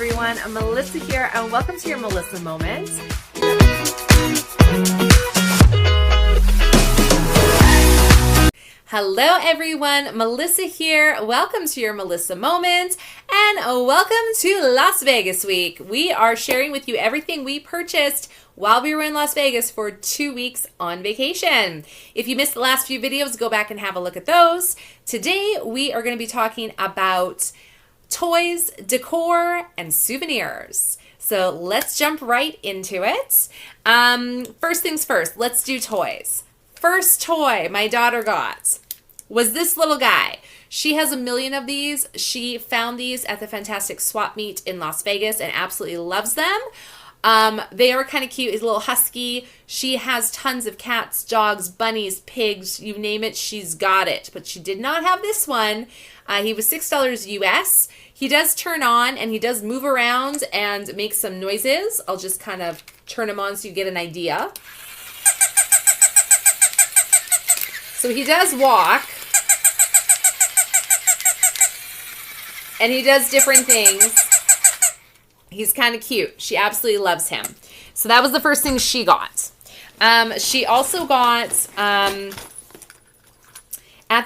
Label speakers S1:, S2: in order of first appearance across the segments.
S1: everyone. I'm Melissa here, and welcome to your Melissa Moment. Hello everyone, Melissa here. Welcome to your Melissa Moment, and welcome to Las Vegas week. We are sharing with you everything we purchased while we were in Las Vegas for 2 weeks on vacation. If you missed the last few videos, go back and have a look at those. Today we are going to be talking about toys, decor, and souvenirs. So let's jump right into it. First things first, let's do toys. First toy my daughter got was this little guy. She has a million of these. She found these at the Fantastic Swap Meet in Las Vegas and absolutely loves them. They are kind of cute. He's a little husky. She has tons of cats, dogs, bunnies, pigs, you name it, she's got it. But she did not have this one. He was $6 US. He does turn on and he does move around and make some noises. I'll just kind of turn him on so you get an idea. So he does walk. And he does different things. He's kind of cute. She absolutely loves him. So that was the first thing she got. She also got, at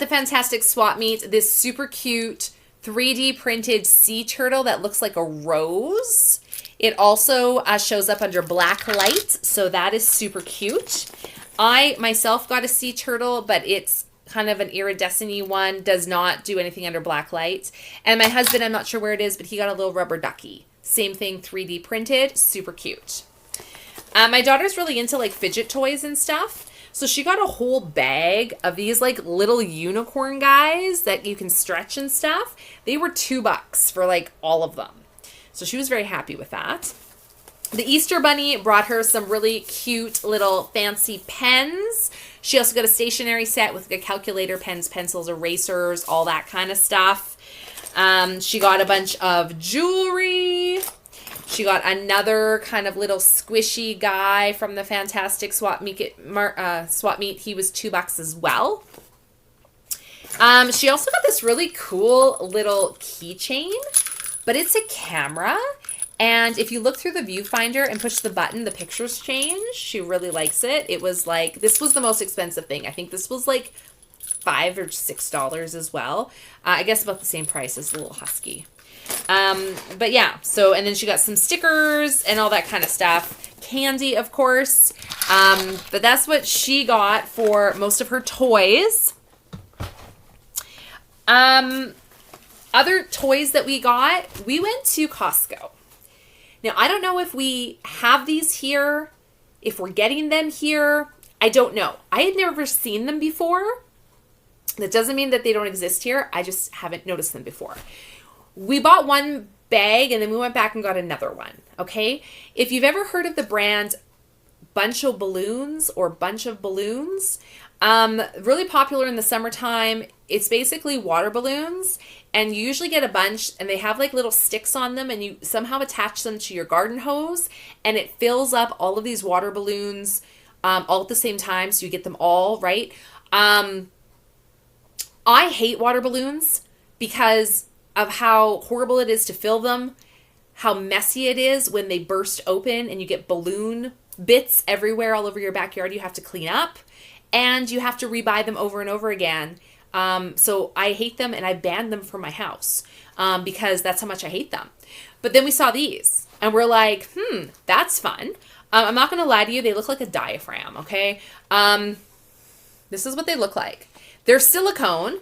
S1: the Fantastic Swap Meet, this super cute 3D printed sea turtle that looks like a rose. It also shows up under black light, so that is super cute. I myself got a sea turtle, but it's kind of an iridescent-y one, does not do anything under black light. And my husband, I'm not sure where it is, but he got a little rubber ducky. Same thing, 3D printed, super cute. My daughter's really into like fidget toys and stuff. So she got a whole bag of these like little unicorn guys that you can stretch and stuff. They were $2 for like all of them. So she was very happy with that. The Easter Bunny brought her some really cute little fancy pens. She also got a stationery set with a calculator, pens, pencils, erasers, all that kind of stuff. She got a bunch of jewelry. She got another kind of little squishy guy from the Fantastic Swap Meet. He was $2 as well. She also got this really cool little keychain, but it's a camera. And if you look through the viewfinder and push the button, the pictures change. She really likes it. It was like, this was the most expensive thing. I think this was like $5 or $6 as well. I guess about the same price as the little husky. But yeah, so, and then she got some stickers and all that kind of stuff. Candy, of course. But that's what she got for most of her toys. Other toys that we got, we went to Costco. Now, I don't know if we have these here, if we're getting them here. I don't know. I had never seen them before. That doesn't mean that they don't exist here. I just haven't noticed them before. We bought one bag and then we went back and got another one, okay? If you've ever heard of the brand Bunch of Balloons or Bunch of Balloons, really popular in the summertime. It's basically water balloons, and you usually get a bunch and they have like little sticks on them and you somehow attach them to your garden hose and it fills up all of these water balloons all at the same time, so you get them all, right? I hate water balloons because of how horrible it is to fill them, how messy it is when they burst open and you get balloon bits everywhere all over your backyard you have to clean up, and you have to rebuy them over and over again. So I hate them and I banned them from my house because that's how much I hate them. But then we saw these and we're like, that's fun. I'm not going to lie to you. They look like a diaphragm, okay? This is what they look like. They're silicone.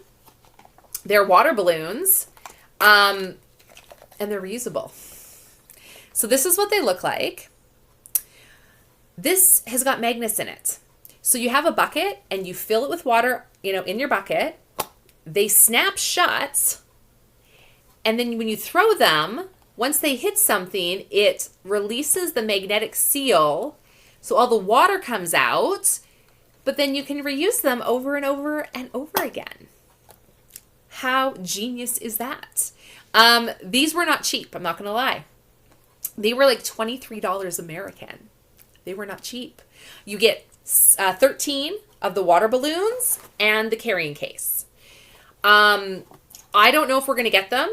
S1: They're water balloons. And they're reusable. So this is what they look like. This has got magnets in it. So you have a bucket and you fill it with water, in your bucket. They snap shut. And then when you throw them, once they hit something, it releases the magnetic seal. So all the water comes out, but then you can reuse them over and over and over again. How genius is that? These were not cheap. I'm not going to lie. They were like $23 American. They were not cheap. You get 13 of the water balloons and the carrying case. I don't know if we're going to get them.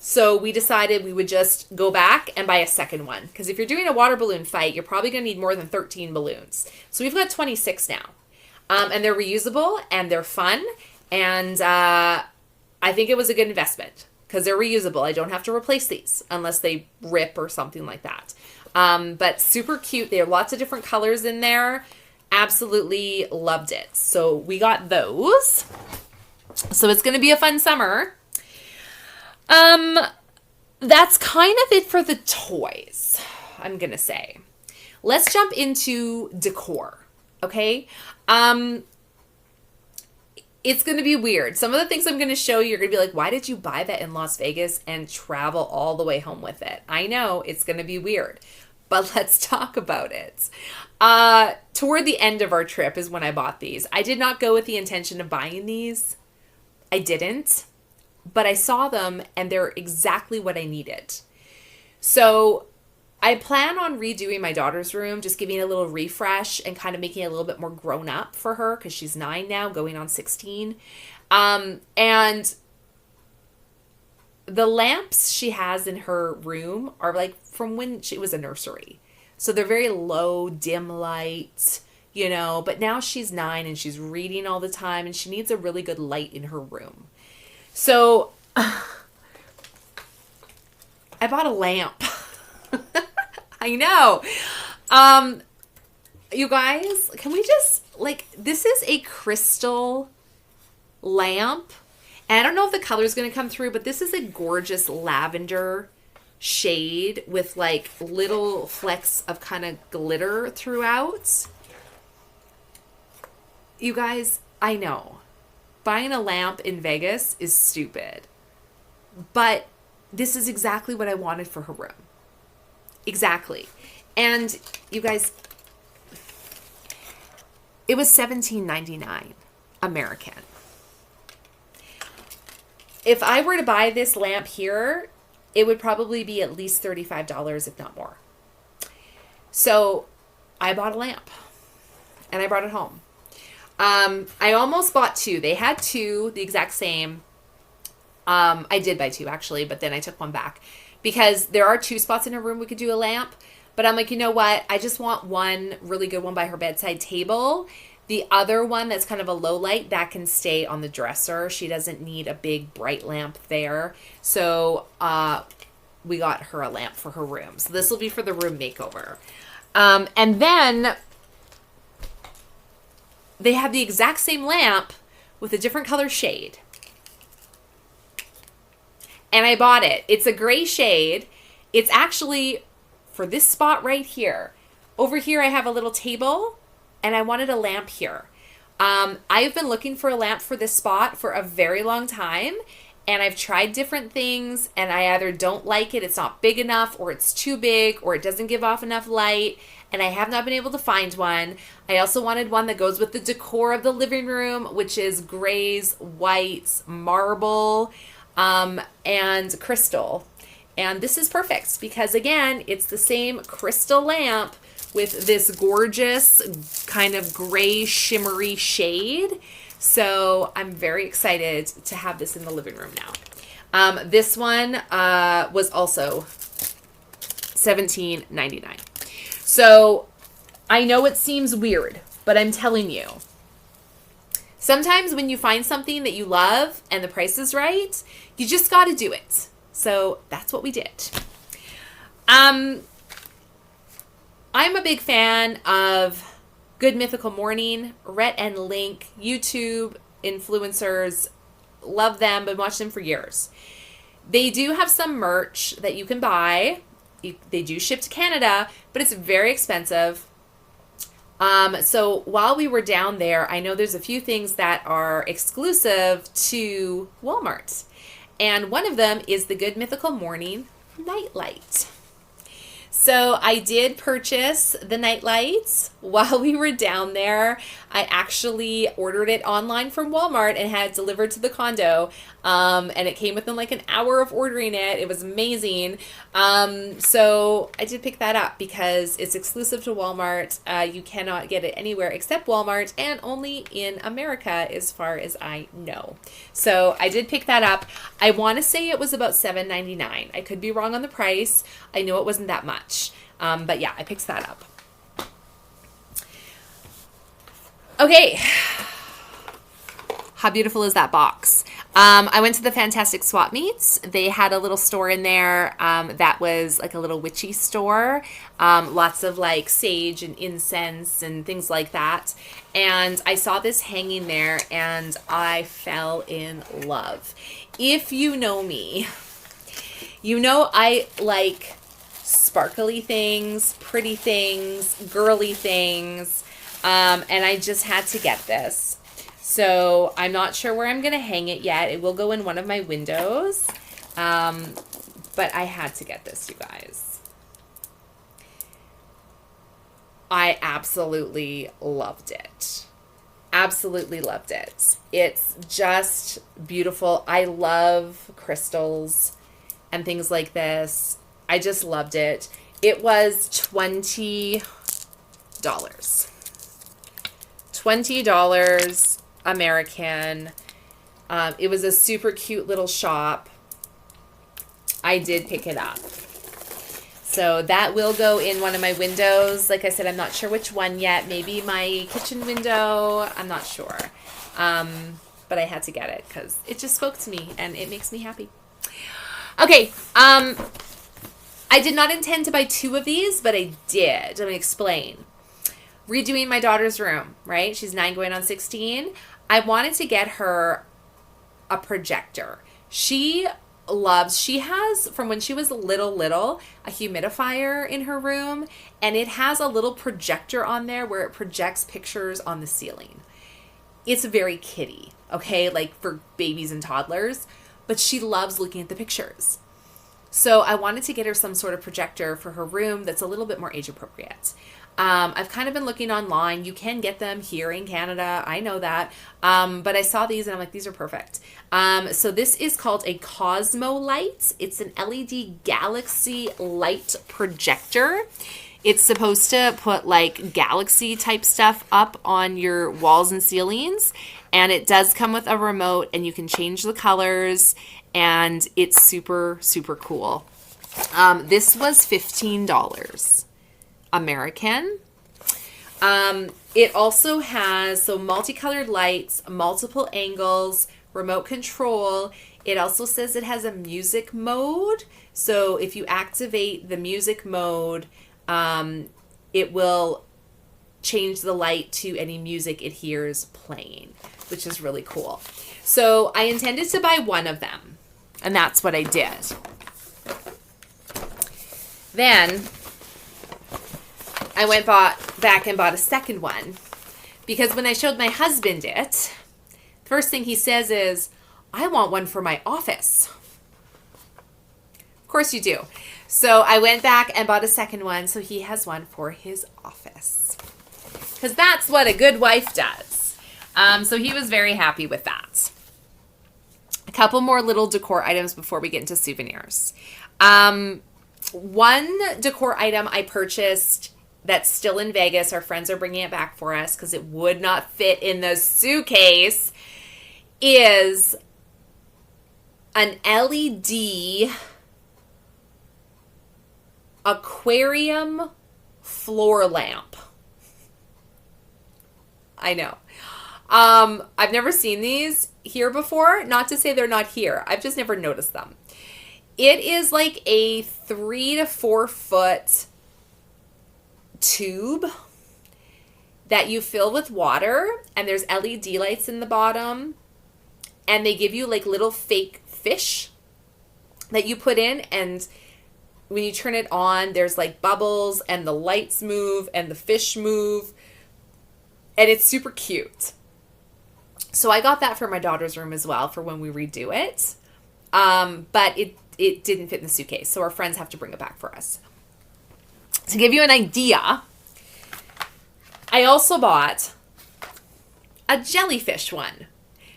S1: So we decided we would just go back and buy a second one. Because if you're doing a water balloon fight, you're probably going to need more than 13 balloons. So we've got 26 now. And they're reusable and they're fun. And I think it was a good investment because they're reusable. I don't have to replace these unless they rip or something like that. But super cute. They have lots of different colors in there. Absolutely loved it. So we got those. So it's going to be a fun summer. That's kind of it for the toys, I'm going to say. Let's jump into decor, okay? It's going to be weird. Some of the things I'm going to show you, you're going to be like, why did you buy that in Las Vegas and travel all the way home with it? I know, it's going to be weird, but let's talk about it. Toward the end of our trip is when I bought these. I did not go with the intention of buying these. I didn't. But I saw them and they're exactly what I needed. So I plan on redoing my daughter's room, just giving it a little refresh and kind of making it a little bit more grown up for her because she's 9 now, going on 16. And the lamps she has in her room are like from when she was a nursery. So they're very low, dim light, you know, but now she's 9 and she's reading all the time and she needs a really good light in her room. So, I bought a lamp. I know. You guys, can we just, like, this is a crystal lamp. And I don't know if the color is going to come through, but this is a gorgeous lavender shade with, like, little flecks of kind of glitter throughout. You guys, I know. Buying a lamp in Vegas is stupid. But this is exactly what I wanted for her room. Exactly. And you guys, it was $17.99 American. If I were to buy this lamp here, it would probably be at least $35, if not more. So I bought a lamp and I brought it home. I almost bought 2. They had 2, the exact same. I did buy 2 actually, but then I took one back because there are 2 spots in her room we could do a lamp. But I'm like, you know what? I just want one really good one by her bedside table. The other one that's kind of a low light, that can stay on the dresser. She doesn't need a big bright lamp there. So, we got her a lamp for her room. So this will be for the room makeover. And then they have the exact same lamp with a different color shade. And I bought it. It's a gray shade. It's actually for this spot right here. Over here I have a little table and I wanted a lamp here. I've been looking for a lamp for this spot for a very long time. And I've tried different things and I either don't like it, it's not big enough, or it's too big, or it doesn't give off enough light. And I have not been able to find one. I also wanted one that goes with the decor of the living room, which is grays, whites, marble, and crystal. And this is perfect because, again, it's the same crystal lamp with this gorgeous kind of gray shimmery shade. So I'm very excited to have this in the living room now. This one was also $17.99. So I know it seems weird, but I'm telling you, sometimes when you find something that you love and the price is right, you just got to do it. So that's what we did. I'm a big fan of Good Mythical Morning, Rhett and Link, YouTube influencers. Love them, been watching them for years. They do have some merch that you can buy. They do ship to Canada, but it's very expensive. So while we were down there, I know there's a few things that are exclusive to Walmart. And one of them is the Good Mythical Morning Nightlight. So I did purchase the night lights while we were down there. I actually ordered it online from Walmart and had it delivered to the condo. And it came within like an hour of ordering it. It was amazing. So I did pick that up because it's exclusive to Walmart. You cannot get it anywhere except Walmart and only in America as far as I know. So I did pick that up. I want to say it was about $7.99. I could be wrong on the price. I know it wasn't that much. But yeah, I picked that up. Okay. How beautiful is that box? I went to the Fantastic Swap Meets. They had a little store in there that was like a little witchy store. Lots of like sage and incense and things like that. And I saw this hanging there and I fell in love. If you know me, you know I like sparkly things, pretty things, girly things. And I just had to get this. So I'm not sure where I'm going to hang it yet. It will go in one of my windows. But I had to get this, you guys. I absolutely loved it. Absolutely loved it. It's just beautiful. I love crystals and things like this. I just loved it. It was $20. $20 American. It was a super cute little shop. I did pick it up. So that will go in one of my windows. Like I said, I'm not sure which one yet. Maybe my kitchen window. I'm not sure. But I had to get it because it just spoke to me and it makes me happy. Okay. I did not intend to buy 2 of these, but I did. Let me explain. Redoing my daughter's room, right? She's 9 going on 16. I wanted to get her a projector. She has, from when she was little, a humidifier in her room, and it has a little projector on there where it projects pictures on the ceiling. It's very kiddie, okay? Like for babies and toddlers, but she loves looking at the pictures. So I wanted to get her some sort of projector for her room that's a little bit more age appropriate. I've kind of been looking online. You can get them here in Canada. I know that. But I saw these and I'm like, these are perfect. So this is called a Cosmo Light. It's an LED galaxy light projector. It's supposed to put like galaxy type stuff up on your walls and ceilings. And it does come with a remote and you can change the colors. And it's super, super cool. This was $15 American. It also has multicolored lights, multiple angles, remote control. It also says it has a music mode. So if you activate the music mode, it will change the light to any music it hears playing, which is really cool. So I intended to buy one of them, and that's what I did. Then I went back and bought a second one because when I showed my husband it, first thing he says is, I want one for my office. Of course you do. So I went back and bought a second one so he has one for his office. Because that's what a good wife does. So he was very happy with that. A couple more little decor items before we get into souvenirs. One decor item I purchased that's still in Vegas. Our friends are bringing it back for us because it would not fit in the suitcase. Is an LED aquarium floor lamp. I know. I've never seen these here before. Not to say they're not here. I've just never noticed them. It is like a 3 to 4 foot tube that you fill with water, and there's LED lights in the bottom, and they give you like little fake fish that you put in, and when you turn it on, there's like bubbles and the lights move and the fish move, and it's super cute. So I got that for my daughter's room as well for when we redo it, but it didn't fit in the suitcase, so our friends have to bring it back for us. to give you an idea, I also bought a jellyfish one.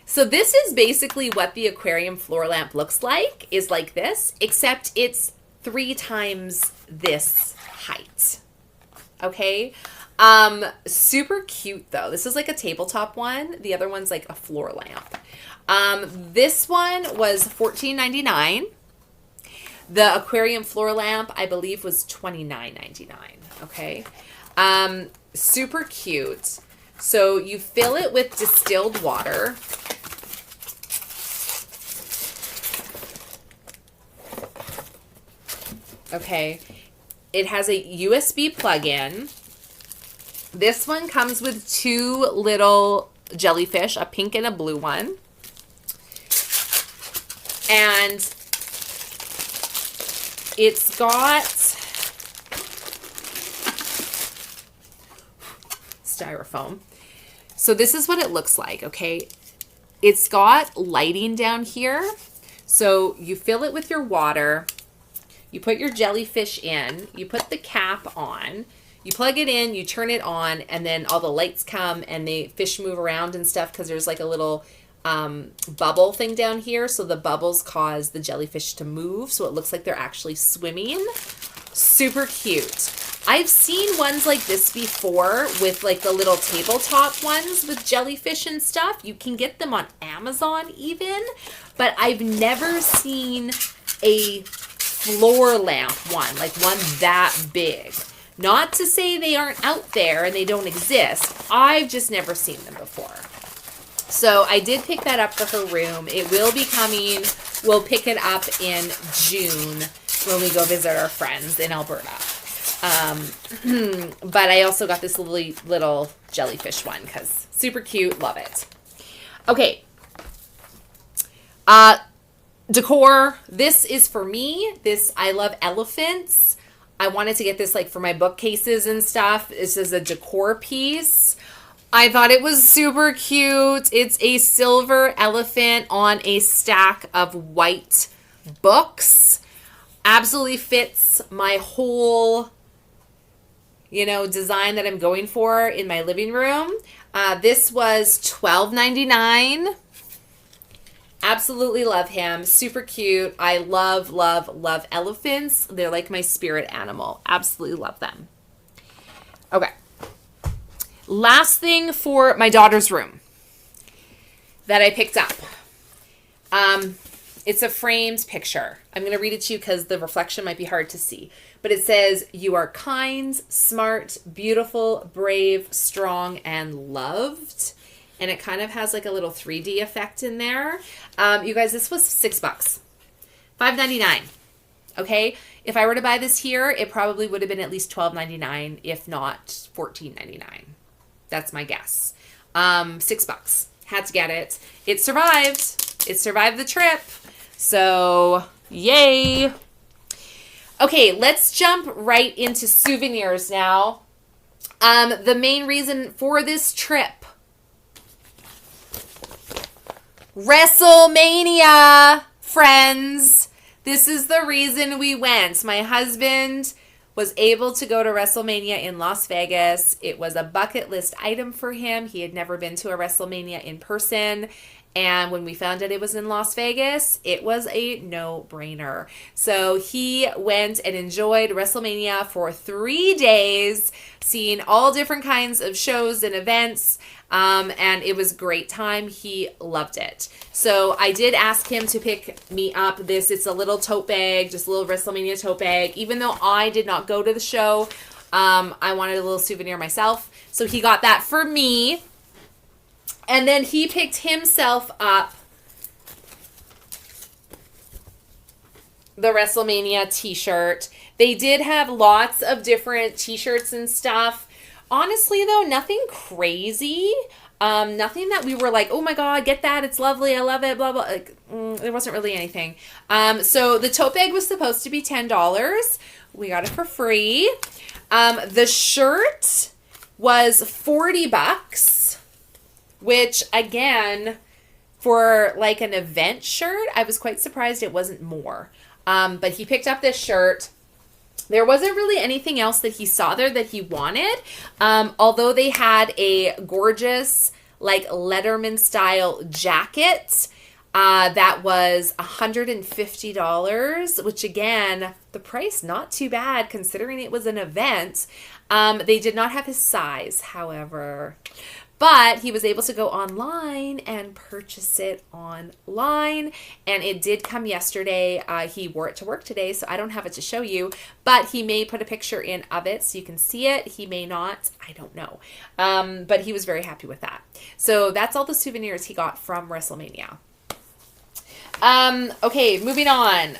S1: So this is basically what the aquarium floor lamp looks like, is like this, except it's 3 times this height. Okay. Super cute though. This is like a tabletop one. The other one's like a floor lamp. This one was $14.99. The aquarium floor lamp, I believe, was $29.99. Okay. Super cute. So you fill it with distilled water. Okay. It has a USB plug-in. This one comes with 2 little jellyfish, a pink and a blue one. And it's got styrofoam. So this is what it looks like, okay? It's got lighting down here. So you fill it with your water. You put your jellyfish in. You put the cap on. You plug it in, you turn it on, and then all the lights come and the fish move around and stuff because there's like a little bubble thing down here. So the bubbles cause the jellyfish to move. So it looks like they're actually swimming. Super cute. I've seen ones like this before with like the little tabletop ones with jellyfish and stuff. You can get them on Amazon even, but I've never seen a floor lamp one, like one that big. Not to say they aren't out there and they don't exist. I've just never seen them before. So I did pick that up for her room. It will be coming. We'll pick it up in June when we go visit our friends in Alberta. But I also got this little jellyfish one because super cute. Love it. Okay. Decor. This is for me. I love elephants. I wanted to get this like for my bookcases and stuff. This is a decor piece. I thought it was super cute. It's a silver elephant on a stack of white books. Absolutely fits my whole, design that I'm going for in my living room. This was $12.99. Absolutely love him. Super cute. I love, love, love elephants. They're like my spirit animal. Absolutely love them. Okay. Last thing for my daughter's room that I picked up. It's a framed picture. I'm going to read it to you because the reflection might be hard to see. But it says, "You are kind, smart, beautiful, brave, strong, and loved." And it kind of has like a little 3D effect in there. You guys, this was $6. $5.99. Okay? If I were to buy this here, it probably would have been at least $12.99, if not $14.99. That's my guess. $6. Had to get it. It survived. It survived the trip. So, yay. Okay, let's jump right into souvenirs now. The main reason for this trip, WrestleMania, friends. This is the reason we went. My husband was able to go to WrestleMania in Las Vegas. It was a bucket list item for him. He had never been to a WrestleMania in person. And when we found out it was in Las Vegas, it was a no-brainer. So he went and enjoyed WrestleMania for 3 days, seeing all different kinds of shows and events. And it was a great time. He loved it. So I did ask him to pick me up this. It's a little tote bag, just a little WrestleMania tote bag. Even though I did not go to the show, I wanted a little souvenir myself. So he got that for me. And then he picked himself up the WrestleMania t-shirt. They did have lots of different t-shirts and stuff. Honestly, though, nothing crazy. Nothing that we were like, oh my God, get that. It's lovely. I love it. Blah, blah. Like, there wasn't really anything. So the tote bag was supposed to be $10. We got it for free. The shirt was $40. Which, again, for like an event shirt, I was quite surprised it wasn't more. But he picked up this shirt. There wasn't really anything else that he saw there that he wanted, although they had a gorgeous, like, Letterman style jacket that was $150, which, again, the price not too bad considering it was an event. They did not have his size, however. But he was able to go online and purchase it online. And it did come yesterday. He wore it to work today, so I don't have it to show you. But he may put a picture in of it so you can see it. He may not. I don't know. But he was very happy with that. So that's all the souvenirs he got from WrestleMania. Okay, moving on.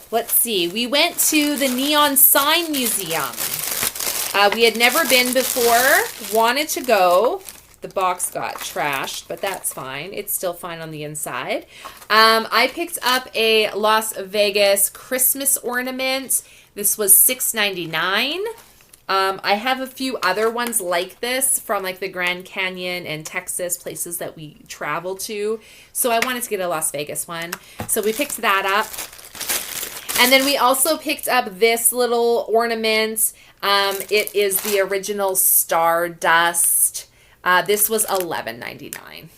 S1: Let's see. We went to the Neon Sign Museum. We had never been before, wanted to go. The box got trashed, but that's fine. It's still fine on the inside. I picked up a Las Vegas Christmas ornament. This was $6.99. I have a few other ones like this from like the Grand Canyon and Texas, places that we travel to. So I wanted to get a Las Vegas one. So we picked that up. And then we also picked up this little ornament. It is the original Stardust. This was $11.99.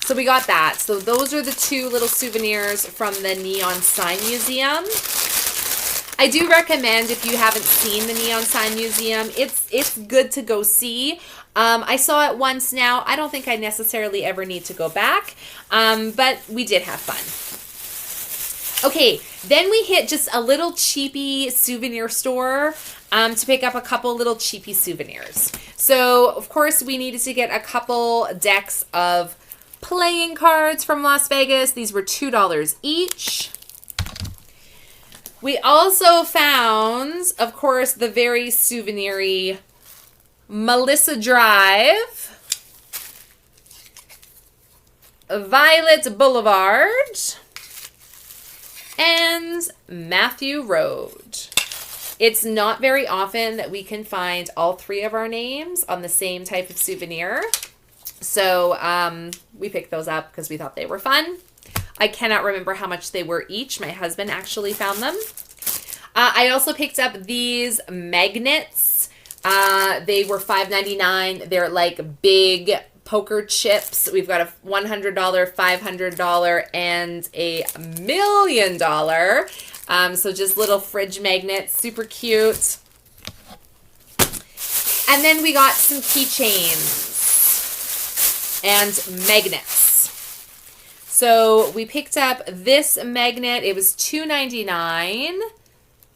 S1: So we got that. So those are the two little souvenirs from the Neon Sign Museum. I do recommend, if you haven't seen the Neon Sign Museum, it's good to go see. I saw it once now. I don't think I necessarily ever need to go back, but we did have fun. Okay, then we hit just a little cheapy souvenir store to pick up a couple little cheapy souvenirs. So, of course, we needed to get a couple decks of playing cards from Las Vegas. These were $2 each. We also found, of course, the very souvenir-y Melissa Drive, Violet Boulevard, and Matthew Road. It's not very often that we can find all three of our names on the same type of souvenir. So we picked those up because we thought they were fun. I cannot remember how much they were each. My husband actually found them. I also picked up these magnets. They were $5.99. They're like big poker chips. We've got a $100, $500, and a $1 million. So just little fridge magnets, super cute. And then we got some keychains and magnets. So we picked up this magnet. It was $2.99.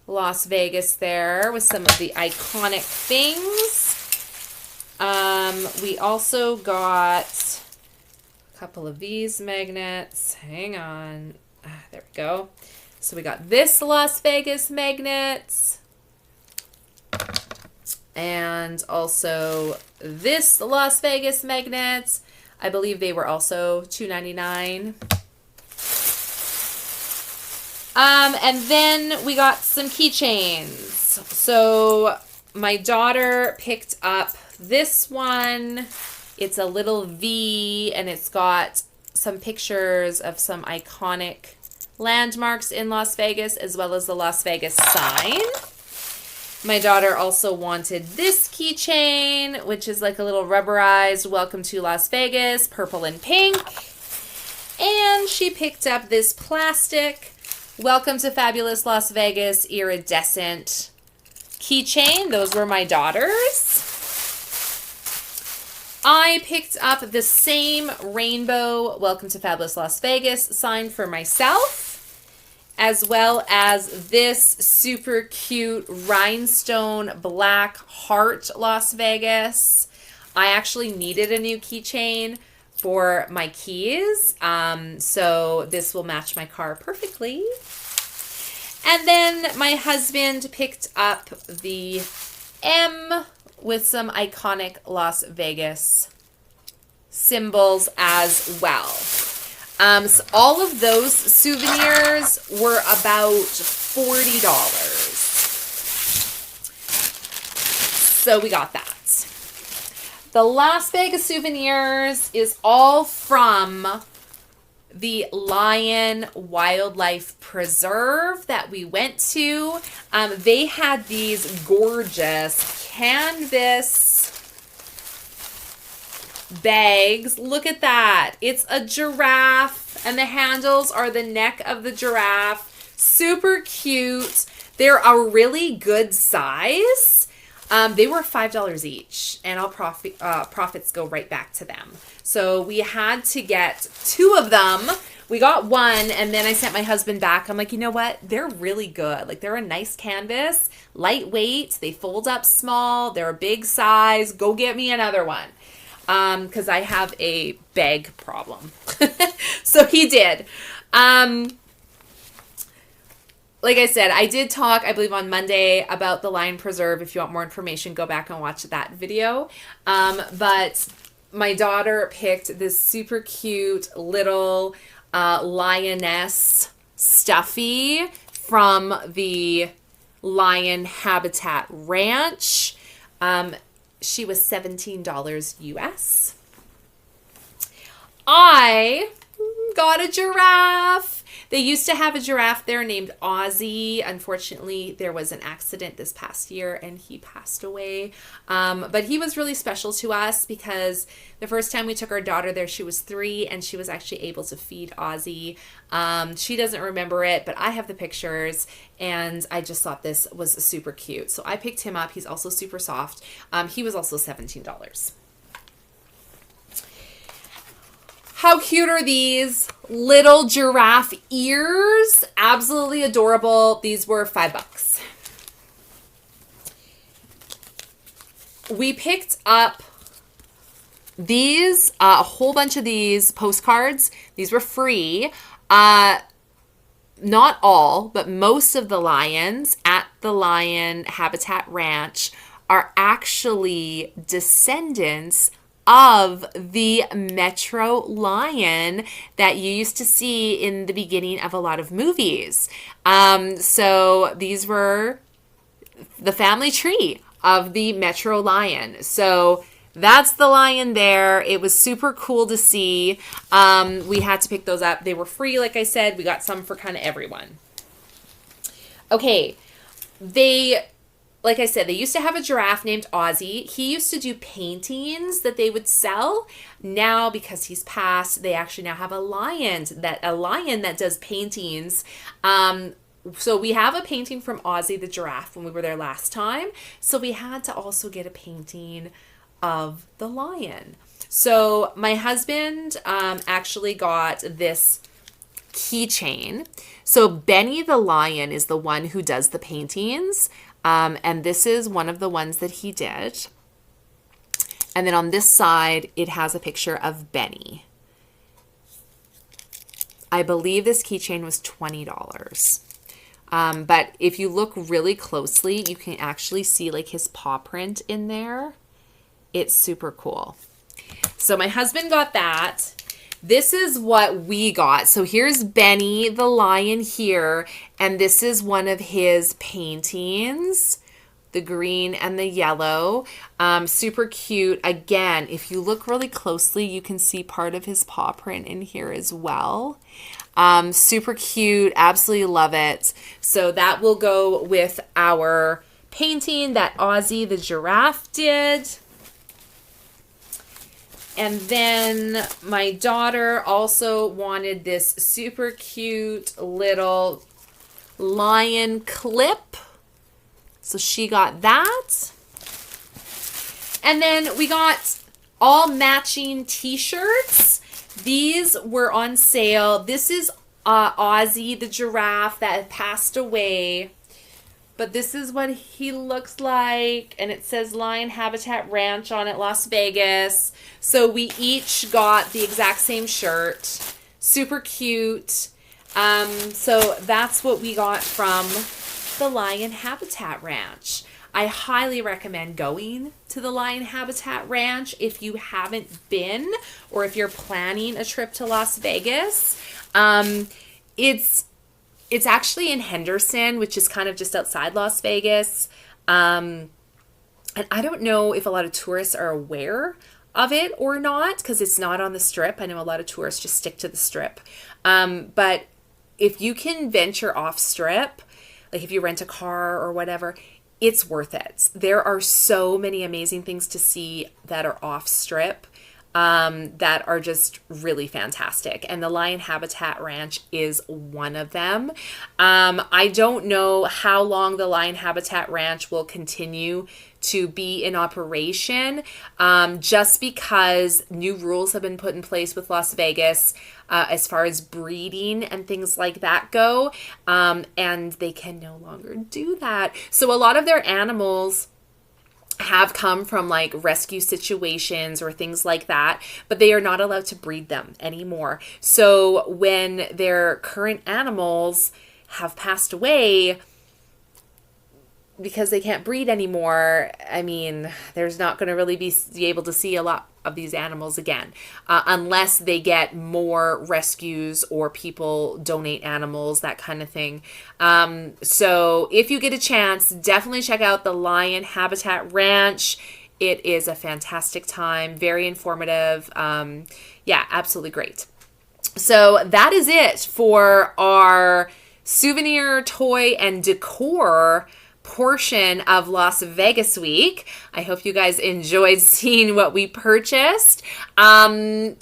S1: Las Vegas there with some of the iconic things. We also got a couple of these magnets. Hang on. There we go. So we got this Las Vegas magnet. And also this Las Vegas magnet. I believe they were also $2.99. And then we got some keychains. So my daughter picked up this one. It's a little V, and it's got some pictures of some iconic landmarks in Las Vegas, as well as the Las Vegas sign. My daughter also wanted this keychain, which is like a little rubberized welcome to Las Vegas, purple and pink. And she picked up this plastic welcome to fabulous Las Vegas iridescent keychain. Those were my daughter's. I picked up the same rainbow welcome to fabulous Las Vegas sign for myself, as well as this super cute rhinestone black heart Las Vegas. I actually needed a new keychain for my keys, so this will match my car perfectly. And then my husband picked up the M with some iconic Las Vegas symbols as well. So all of those souvenirs were about $40. So we got that. The Las Vegas souvenirs is all from the Lion Wildlife Preserve that we went to. They had these gorgeous canvas bags. Look at that. It's a giraffe, and the handles are the neck of the giraffe. Super cute. They're a really good size. They were $5 each, and all profits go right back to them. So we had to get 2 of them. We got 1, and then I sent my husband back. I'm like, you know what? They're really good. Like, they're a nice canvas, lightweight. They fold up small. They're a big size. Go get me another one. Because I have a bag problem. So he did. Like I said, I did talk, I believe, on Monday about the Lion Preserve. If you want more information, go back and watch that video. But my daughter picked this super cute little lioness stuffy from the Lion Habitat Ranch. She was $17 US. I got a giraffe. They used to have a giraffe there named Ozzy. Unfortunately, there was an accident this past year and he passed away. But he was really special to us because the first time we took our daughter there, she was 3 and she was actually able to feed Ozzy. She doesn't remember it, but I have the pictures and I just thought this was super cute. So I picked him up. He's also super soft. He was also $17. How cute are these little giraffe ears? Absolutely adorable. These were $5. We picked up these, a whole bunch of these postcards. These were free. Not all, but most of the lions at the Lion Habitat Ranch are actually descendants of the Metro lion that you used to see in the beginning of a lot of movies. So these were the family tree of the Metro lion. So that's the lion there. It was super cool to see. We had to pick those up. They were free, like I said. We got some for kind of everyone. Okay, like I said, they used to have a giraffe named Ozzy. He used to do paintings that they would sell. Now, because he's passed, they actually now have a lion that does paintings. So we have a painting from Ozzy the giraffe when we were there last time. So we had to also get a painting of the lion. So my husband actually got this keychain. So Benny the lion is the one who does the paintings. And this is one of the ones that he did. And then on this side, it has a picture of Benny. I believe this keychain was $20. But if you look really closely, you can actually see like his paw print in there. It's super cool. So my husband got that. This is what we got. So here's Benny the lion here, and this is one of his paintings, the green and the yellow. Super cute. Again, if you look really closely, you can see part of his paw print in here as well. Super cute. Absolutely love it. So that will go with our painting that Ozzy the giraffe did. And then my daughter also wanted this super cute little lion clip. So she got that. And then we got all matching t-shirts. These were on sale. This is Ozzy the giraffe that passed away. But this is what he looks like. And it says Lion Habitat Ranch on it, Las Vegas. So we each got the exact same shirt. Super cute. So that's what we got from the Lion Habitat Ranch. I highly recommend going to the Lion Habitat Ranch if you haven't been, or if you're planning a trip to Las Vegas. It's actually in Henderson, which is kind of just outside Las Vegas. And I don't know if a lot of tourists are aware of it or not, because it's not on the Strip. I know a lot of tourists just stick to the Strip. But if you can venture off Strip, like if you rent a car or whatever, it's worth it. There are so many amazing things to see that are off Strip that are just really fantastic. And the Lion Habitat Ranch is one of them. I don't know how long the Lion Habitat Ranch will continue to be in operation, just because new rules have been put in place with Las Vegas as far as breeding and things like that go, and they can no longer do that. So a lot of their animals have come from like rescue situations or things like that, but they are not allowed to breed them anymore. So when their current animals have passed away because they can't breed anymore, I mean, there's not going to really be able to see a lot of these animals again, unless they get more rescues or people donate animals, that kind of thing. So if you get a chance, definitely check out the Lion Habitat Ranch. It is a fantastic time, very informative. Yeah, absolutely great. So that is it for our souvenir, toy, and decor portion of Las Vegas week. I hope you guys enjoyed seeing what we purchased. Tomorrow,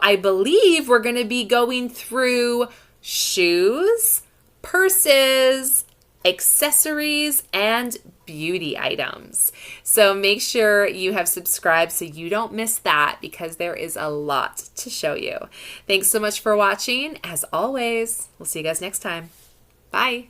S1: I believe we're going to be going through shoes, purses, accessories, and beauty items. So make sure you have subscribed so you don't miss that, because there is a lot to show you. Thanks so much for watching. As always, we'll see you guys next time. Bye.